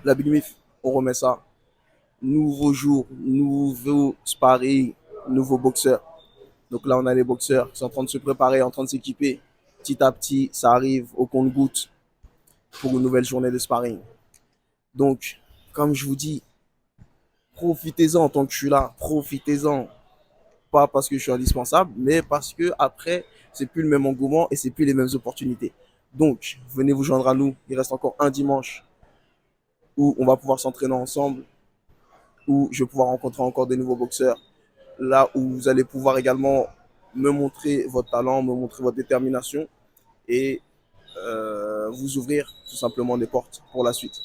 La Big Myth, on remet ça. Nouveau jour, nouveau sparring, nouveau boxeur. Donc là, on a les boxeurs qui sont en train de se préparer, en train de s'équiper. Petit à petit, ça arrive au compte-goutte pour une nouvelle journée de sparring. Donc, comme je vous dis, profitez-en tant que je suis là. Profitez-en. Pas parce que je suis indispensable, mais parce que après, c'est plus le même engouement et c'est plus les mêmes opportunités. Donc, venez vous joindre à nous. Il reste encore un dimanche où on va pouvoir s'entraîner ensemble, où je vais pouvoir rencontrer encore des nouveaux boxeurs. Là où vous allez pouvoir également me montrer votre talent, me montrer votre détermination et vous ouvrir tout simplement des portes pour la suite.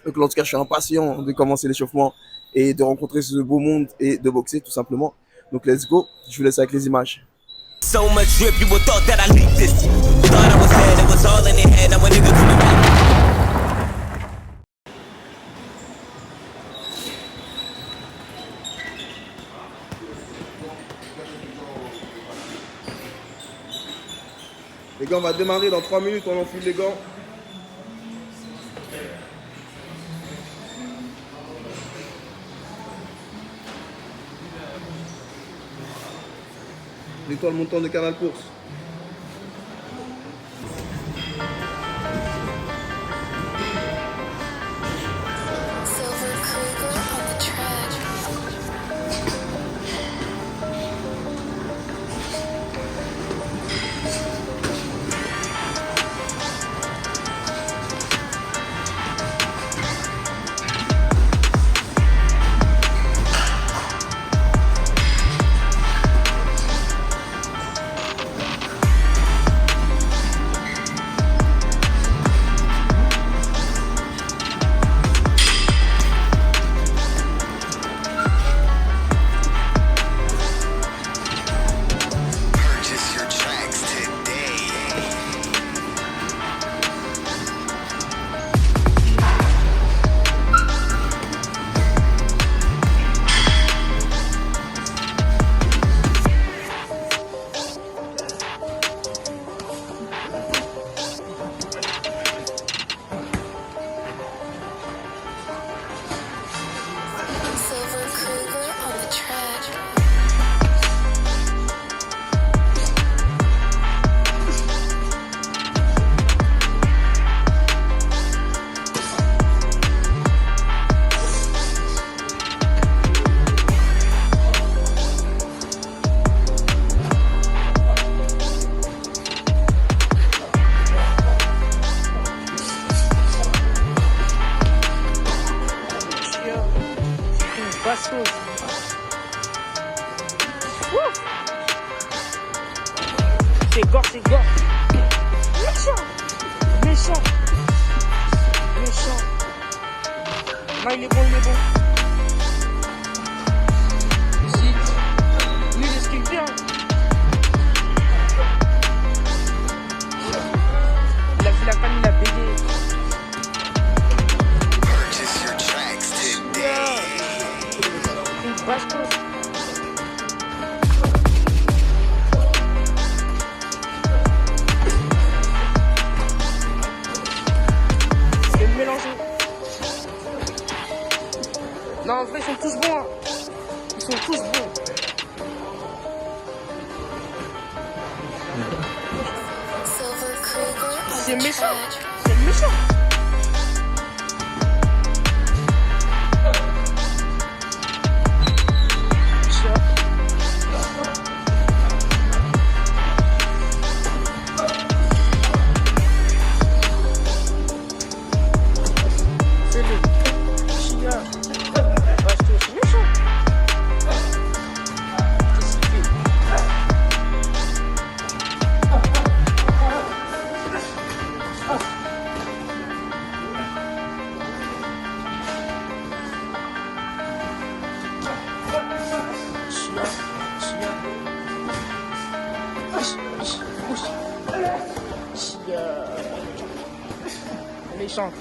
Donc, en tout cas, je suis impatient de commencer l'échauffement et de rencontrer ce beau monde et de boxer tout simplement. Donc, let's go. Je vous laisse avec les images. So much drip, you would thought that I leaked this. Thought I was dead, it was all in the head. Now a nigga coming back. Les gants, on va démarrer dans 3 minutes, on enfile les gants. L'étoile montante de Canal Course. C'est gore, c'est gore. Méchant. Méchant. Méchant. Non, il est bon, il est bon. Ici. Lui, il esquive bien. Il a vu la famille, il a bégayé. Une vache cause. Non, en vrai, ils sont tous bons. Hein. Ils sont tous bons. C'est méchant. C'est méchant. Méchant.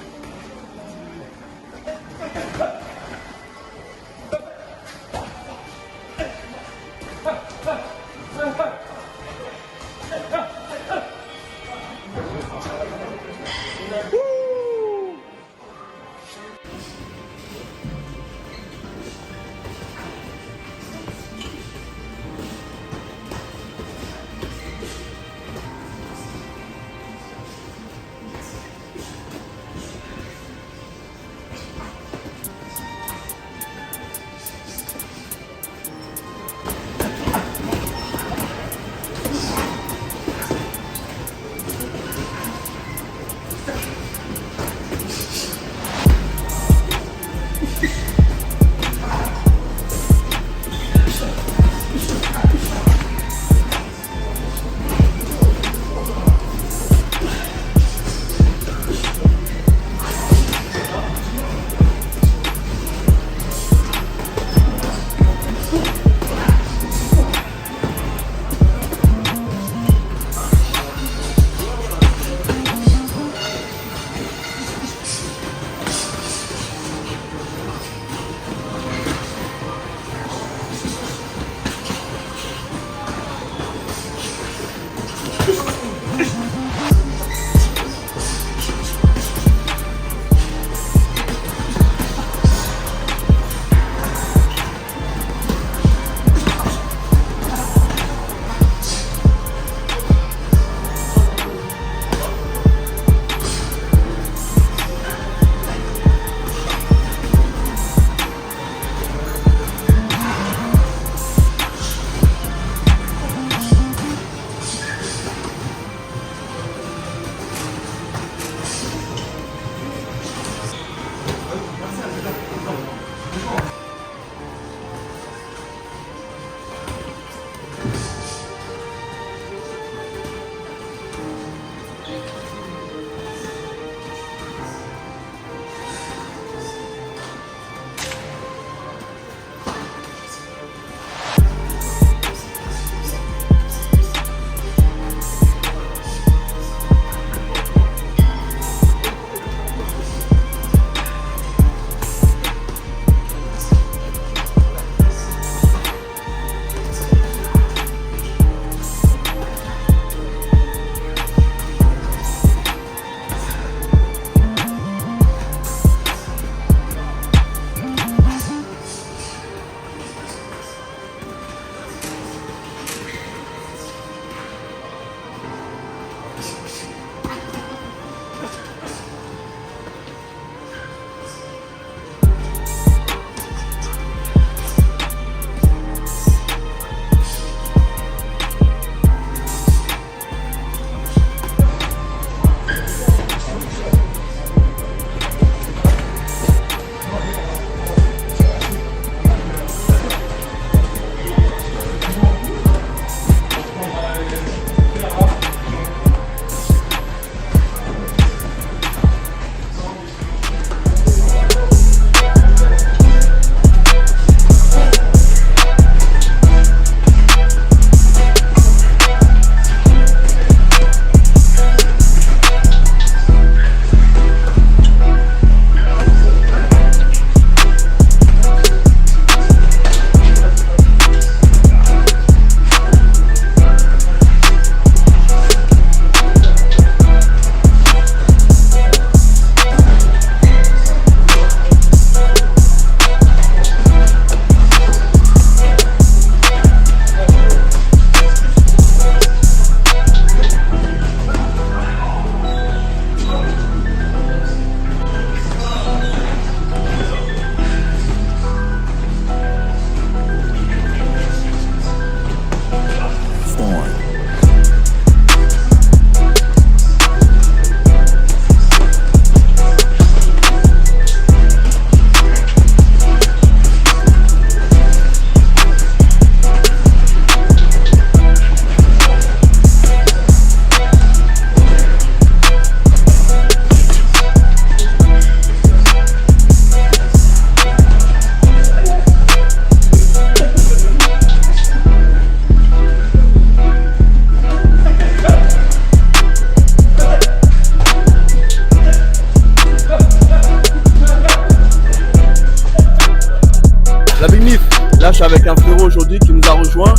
suis avec un frérot aujourd'hui qui nous a rejoint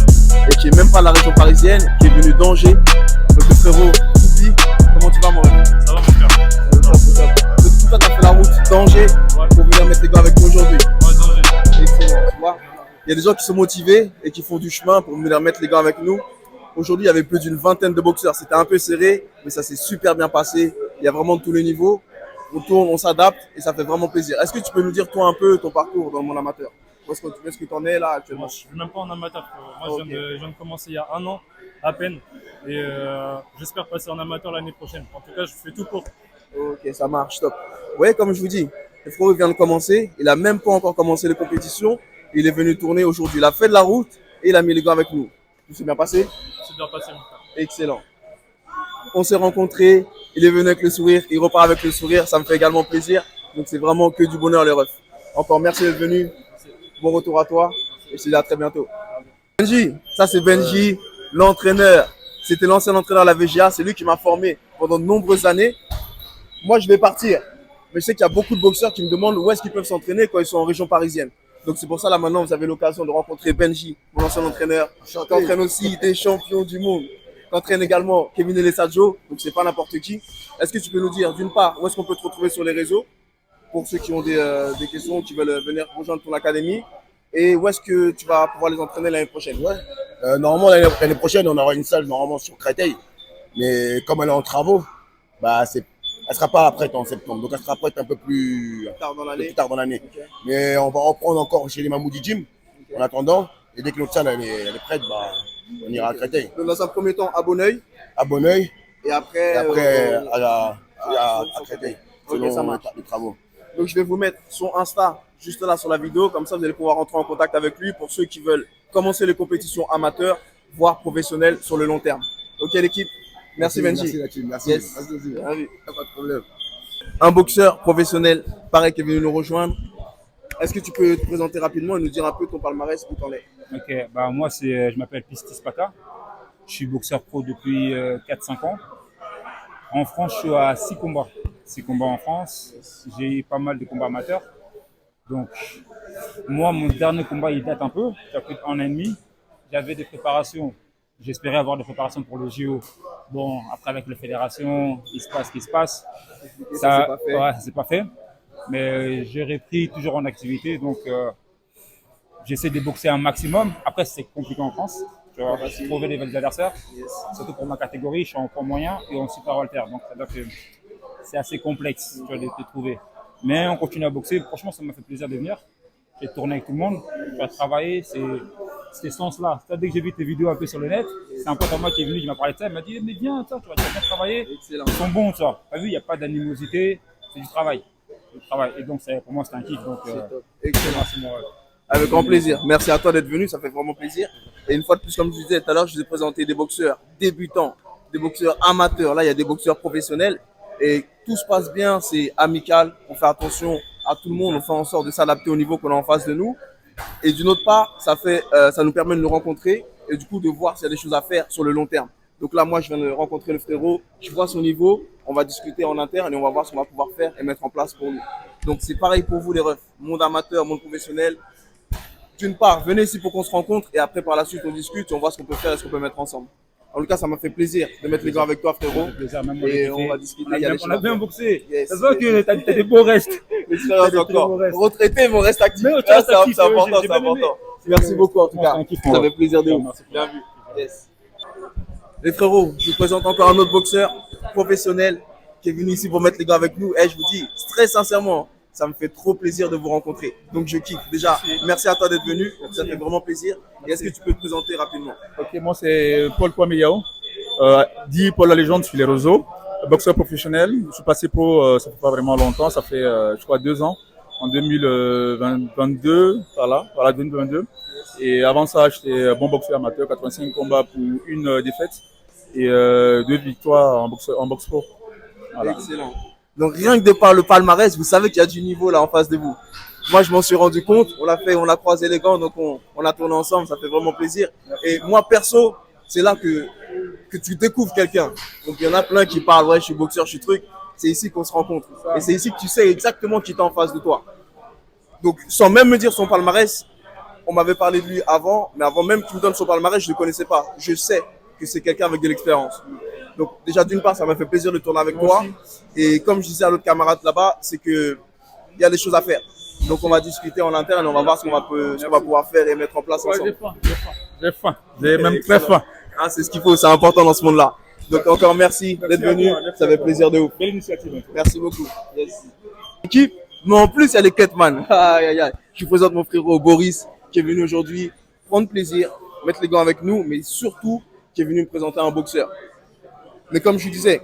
et qui est même pas de la région parisienne, qui est venu d'Angers. Donc le frérot, Tipeee, comment tu vas mon ref? Ça va mon frère. Donc toi, tu as fait la route d'Angers pour venir mettre les gars avec nous aujourd'hui. Ouais, danger. Excellent, tu vois. Il y a des gens qui sont motivés et qui font du chemin pour venir mettre les gars avec nous. Aujourd'hui, il y avait plus d'une vingtaine de boxeurs. C'était un peu serré, mais ça s'est super bien passé. Il y a vraiment de tous les niveaux. On tourne, on s'adapte et ça fait vraiment plaisir. Est-ce que tu peux nous dire toi un peu ton parcours dans le monde amateur? Où est-ce que tu en es là actuellement? Moi, je suis même pas en amateur. Moi, Ok. je viens de commencer il y a 1 an à peine. Et j'espère passer en amateur l'année prochaine. En tout cas, je fais tout pour. Ok, ça marche, top. Vous voyez, comme je vous dis, le frérot vient de commencer. Il a même pas encore commencé les compétitions. Il est venu tourner aujourd'hui. Il a fait de la route et il a mis les gars avec nous. Tout s'est bien passé? C'est bien passé mon frère. Excellent. On s'est rencontrés, il est venu avec le sourire, il repart avec le sourire, ça me fait également plaisir. Donc c'est vraiment que du bonheur les refs. Encore merci d'être venu, bon retour à toi et je te dis à très bientôt. Benji, ça c'est Benji, l'entraîneur. C'était l'ancien entraîneur de la VGA, c'est lui qui m'a formé pendant de nombreuses années. Moi je vais partir, mais je sais qu'il y a beaucoup de boxeurs qui me demandent où est-ce qu'ils peuvent s'entraîner quand ils sont en région parisienne. Donc c'est pour ça là maintenant vous avez l'occasion de rencontrer Benji, mon ancien entraîneur, qui entraîne aussi des champions du monde. Entraîne également Kevin Elesadjo, donc c'est pas n'importe qui. Est-ce que tu peux nous dire d'une part où est-ce qu'on peut te retrouver sur les réseaux pour ceux qui ont des questions, qui veulent venir rejoindre ton académie, et où est-ce que tu vas pouvoir les entraîner l'année prochaine? Ouais. Normalement, l'année prochaine, on aura une salle normalement sur Créteil. Mais comme elle est en travaux, bah, elle sera pas prête en septembre. Donc, elle sera prête un peu plus Tard dans l'année. plus tard dans l'année. Ok. Mais on va reprendre encore chez les Mamoudi Gym en attendant. Et dès que notre salle elle est prête, bah, on ira à Créteil. Donc dans un premier temps à Bonneuil, À Bonneuil et après, et après à Créteil. Ok, Selon ça marche. les travaux. Donc je vais vous mettre son Insta juste là sur la vidéo, comme ça vous allez pouvoir rentrer en contact avec lui pour ceux qui veulent commencer les compétitions amateurs, voire professionnelles sur le long terme. Ok l'équipe, merci Benji. Merci la team. Merci. Yes. Vas-y. Bien vu. Pas de problème. Un boxeur professionnel, pareil, qui est venu nous rejoindre. Est-ce que tu peux te présenter rapidement et nous dire un peu ton palmarès, où t'en es? Ok, bah moi je m'appelle Pistis Paka. Je suis boxeur pro depuis 4-5 ans. En France, je suis à 6 combats. 6 combats en France. J'ai eu pas mal de combats amateurs. Donc, moi, mon dernier combat, il date un peu. Ça fait 1 an et demi. J'avais des préparations. J'espérais avoir des préparations pour le JO. Bon, après, avec la fédération, il se passe ce qui se passe. Ça, c'est pas fait. Ouais, ça s'est pas fait. Mais j'ai repris toujours en activité. Donc, j'essaie de boxer un maximum. Après, c'est compliqué en France. Tu vois, trouver des adversaires. Surtout pour ma catégorie, je suis en poids moyen et en super halter. Donc, c'est assez complexe tu vois, de trouver. Mais on continue à boxer. Franchement, ça m'a fait plaisir de venir. J'ai tourné avec tout le monde. J'ai travaillé. C'est ce sens-là. Dès que j'ai vu tes vidéos un peu sur le net, c'est un pote à moi qui est venu, qui m'a parlé de ça. Il m'a dit, mais viens, tu vas bien travailler. Excellent. Ils sont bons, tu vois. T'as vu, il n'y a pas d'animosité. C'est du travail. Et donc, pour moi, c'est un kiff. Donc, Excellent. c'est moi. Avec grand plaisir. Merci à toi d'être venu, ça fait vraiment plaisir. Et une fois de plus, comme je disais tout à l'heure, je vous ai présenté des boxeurs débutants, des boxeurs amateurs. Là, il y a des boxeurs professionnels et tout se passe bien, c'est amical. On fait attention à tout le monde, on fait en sorte de s'adapter au niveau qu'on a en face de nous. Et d'une autre part, ça nous permet de nous rencontrer et du coup de voir s'il y a des choses à faire sur le long terme. Donc là, moi, je viens de rencontrer le frérot, je vois son niveau, on va discuter en interne et on va voir ce qu'on va pouvoir faire et mettre en place pour nous. Donc c'est pareil pour vous les refs, monde amateur, monde professionnel. D'une part, venez ici pour qu'on se rencontre et après par la suite on discute et on voit ce qu'on peut faire et ce qu'on peut mettre ensemble. En tout cas, ça m'a fait plaisir de mettre les gars avec toi frérot. Plaisir, même moi, Et j'ai on kiffé. va discuter. On a il y a bien, des on choses a à bien faire. boxé. Yes. Ça se voit que t'as des beaux restes. L'expérience T'as des encore. beaux restes. Retraité, mais on reste actif. Mais on Ça, reste c'est actif, important, j'ai c'est bien aimé. important. Merci beaucoup en tout cas. C'est un kiff, Ça moi. fait plaisir de Ouais, ouf. merci. Bien vu. Yes. Les frérots, je vous présente encore un autre boxeur professionnel qui est venu ici pour mettre les gars avec nous. Et je vous dis très sincèrement, ça me fait trop plaisir de vous rencontrer. Donc je kiffe. Déjà, merci à toi d'être venu. Ça fait vraiment plaisir. Et est-ce que tu peux te présenter rapidement? Ok, moi c'est Paul Kwameyao, dit Paul la légende sur les réseaux, boxeur professionnel. Je suis passé pro, ça fait pas vraiment longtemps, ça fait je crois 2 ans, en 2022, voilà 2022. Et avant ça, j'étais bon boxeur amateur, 85 combats pour 1 défaite et 2 victoires en boxe pro. Voilà. Excellent. Donc rien que de par le palmarès, vous savez qu'il y a du niveau là en face de vous. Moi, je m'en suis rendu compte. On a croisé les gants, donc on a tourné ensemble. Ça fait vraiment plaisir. Et moi, perso, c'est là que tu découvres quelqu'un. Donc il y en a plein qui parlent, ouais, je suis boxeur, je suis truc. C'est ici qu'on se rencontre. Et c'est ici que tu sais exactement qui est en face de toi. Donc sans même me dire son palmarès, on m'avait parlé de lui avant, mais avant même qu'il me donne son palmarès, je ne le connaissais pas. Je sais que c'est quelqu'un avec de l'expérience. Donc déjà, d'une part, ça m'a fait plaisir de tourner avec toi. Et comme je disais à l'autre camarade là-bas, c'est qu'il y a des choses à faire. Donc on va discuter en interne et on va voir ce qu'on va pouvoir faire et mettre en place ensemble. J'ai faim. J'ai même très faim. Ah, c'est ce qu'il faut, c'est important dans ce monde-là. Donc encore merci d'être venu, ça fait plaisir de ouf. Belle initiative. Merci beaucoup. Yes. Équipe, mais en plus il y a les Cutman. Aïe, aïe, aïe. Je vous présente mon frérot Boris qui est venu aujourd'hui prendre plaisir, mettre les gants avec nous, mais surtout qui est venu me présenter un boxeur. Mais comme je disais,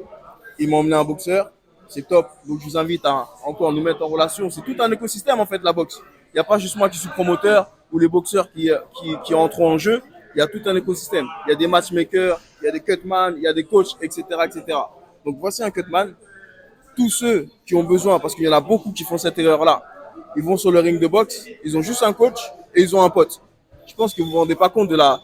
il m'a emmené un boxeur, c'est top. Donc je vous invite à encore nous mettre en relation. C'est tout un écosystème en fait la boxe. Il n'y a pas juste moi qui suis promoteur ou les boxeurs qui entrent en jeu. Il y a tout un écosystème. Il y a des matchmakers, il y a des cutman, il y a des coachs, etc., etc. Donc voici un cutman. Tous ceux qui ont besoin, parce qu'il y en a beaucoup qui font cette erreur-là, ils vont sur le ring de boxe, ils ont juste un coach et ils ont un pote. Je pense que vous vous rendez pas compte de la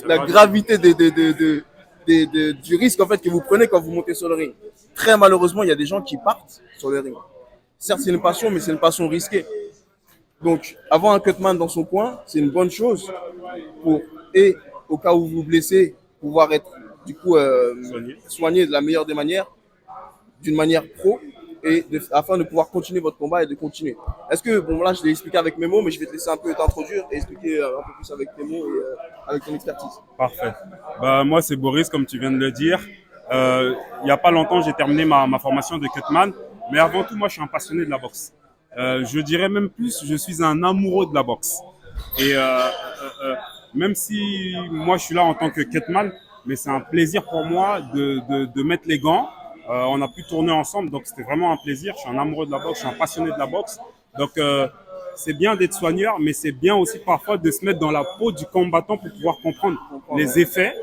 gravité du risque en fait que vous prenez quand vous montez sur le ring. Très malheureusement, il y a des gens qui partent sur le ring. Certes, c'est une passion, mais c'est une passion risquée. Donc, avoir un cutman dans son coin, c'est une bonne chose et au cas où vous vous blessez, pouvoir être du coup soigné de la meilleure des manières, d'une manière pro, afin de pouvoir continuer votre combat et de continuer. Est-ce que, bon là je l'ai expliqué avec mes mots, mais je vais te laisser un peu t'introduire et expliquer un peu plus avec tes mots et avec ton expertise. Parfait. Bah, moi c'est Boris, comme tu viens de le dire. Il n'y a pas longtemps j'ai terminé ma formation de cutman, mais avant tout moi je suis un passionné de la boxe. Je dirais même plus, je suis un amoureux de la boxe. Et même si moi je suis là en tant que cutman, mais c'est un plaisir pour moi de mettre les gants. On a pu tourner ensemble, donc c'était vraiment un plaisir. Je suis un amoureux de la boxe, je suis un passionné de la boxe. Donc c'est bien d'être soigneur, mais c'est bien aussi parfois de se mettre dans la peau du combattant pour pouvoir comprendre les effets.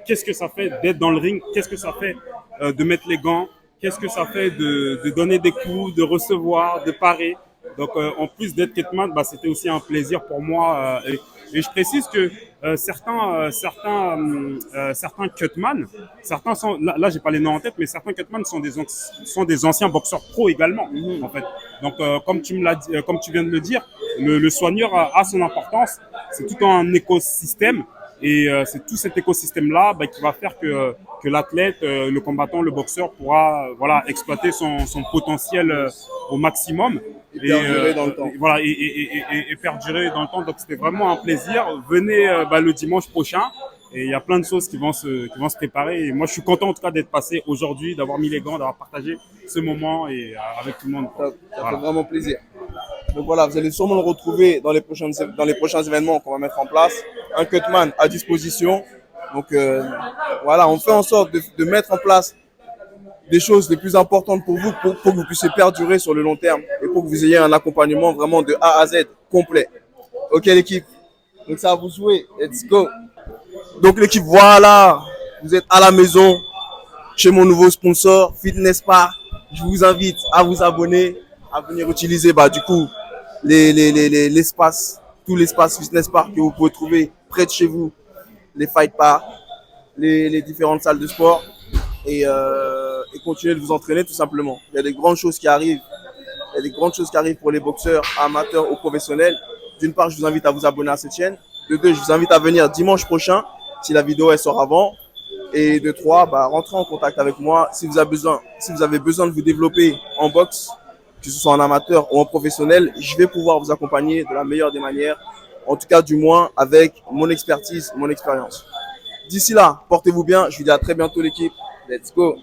Qu'est-ce que ça fait d'être dans le ring, qu'est-ce que ça fait de mettre les gants, qu'est-ce que ça fait de donner des coups, de recevoir, de parer. Donc en plus d'être cutman, bah, c'était aussi un plaisir pour moi. Et je précise que certains cutman, certains sont, là j'ai pas les noms en tête, mais certains cutman sont des anciens boxeurs pro également, en fait. Donc comme tu viens de le dire, le soigneur a son importance. C'est tout un écosystème. Et c'est tout cet écosystème-là qui va faire que l'athlète, le combattant, le boxeur pourra exploiter son potentiel au maximum. Et perdurer dans le temps. Voilà, et perdurer dans le temps. Donc c'était vraiment un plaisir. Venez le dimanche prochain. Et il y a plein de choses qui vont se préparer. Et moi, je suis content en tout cas d'être passé aujourd'hui, d'avoir mis les gants, d'avoir partagé ce moment et avec tout le monde. Ça fait vraiment plaisir. Donc voilà, vous allez sûrement le retrouver dans les prochains événements qu'on va mettre en place. Un cutman à disposition. Donc voilà, on fait en sorte de mettre en place des choses les plus importantes pour vous, pour que vous puissiez perdurer sur le long terme et pour que vous ayez un accompagnement vraiment de A à Z complet. Ok l'équipe, donc ça va vous jouer, let's go. Donc l'équipe, voilà, vous êtes à la maison chez mon nouveau sponsor Fitness Park. Je vous invite à vous abonner, à venir utiliser du coup l'espace, tout l'espace Fitness Park que vous pouvez trouver près de chez vous, les fight parks, les différentes salles de sport et continuer de vous entraîner tout simplement. Il y a des grandes choses qui arrivent. Il y a des grandes choses qui arrivent pour les boxeurs, amateurs ou professionnels. D'une part, je vous invite à vous abonner à cette chaîne. De deux, je vous invite à venir dimanche prochain si la vidéo elle sort avant. Et de trois, rentrez en contact avec moi si vous avez besoin de vous développer en boxe, que ce soit en amateur ou en professionnel. Je vais pouvoir vous accompagner de la meilleure des manières, en tout cas du moins avec mon expertise, mon expérience. D'ici là, portez-vous bien. Je vous dis à très bientôt l'équipe. Let's go.